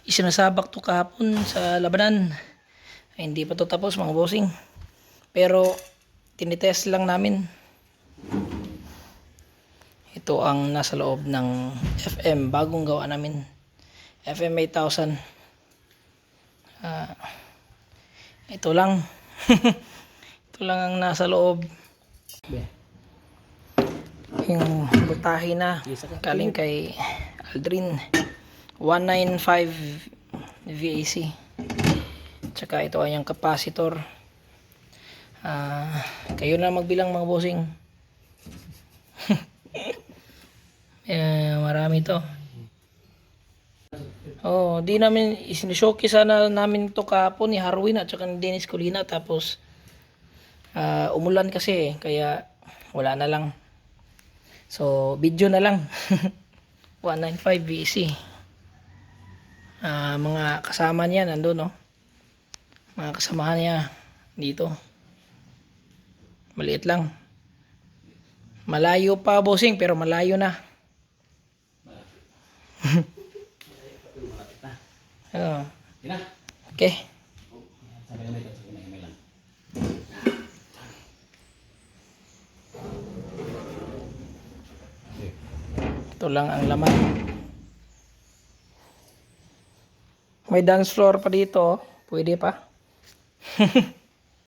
Isinasabak to kahapon sa labanan. Ay, hindi pa to tapos mga bossing. Pero tinitest lang namin. Ito ang nasa loob ng FM. Bagong gawa namin. FM 8000. Ito lang. Ito lang ang nasa loob. Yung voltahe na galing kay Aldrin 195 VAC. Tsaka ito ay yung capacitor. Kayo na magbilang mga bossing. Marami to. Di namin isinishowcase sana namin to kahapon ni Harwin at saka ni Dennis Colina, tapos umulan kasi kaya wala na lang. So video na lang. 195 VAC. Mga kasama niya nandun, no? Mga kasamahan niya dito. Maliit lang. Malayo pa bossing, pero malayo na. Okay. Ito lang ang laman. May dance floor pa dito. Pwede pa.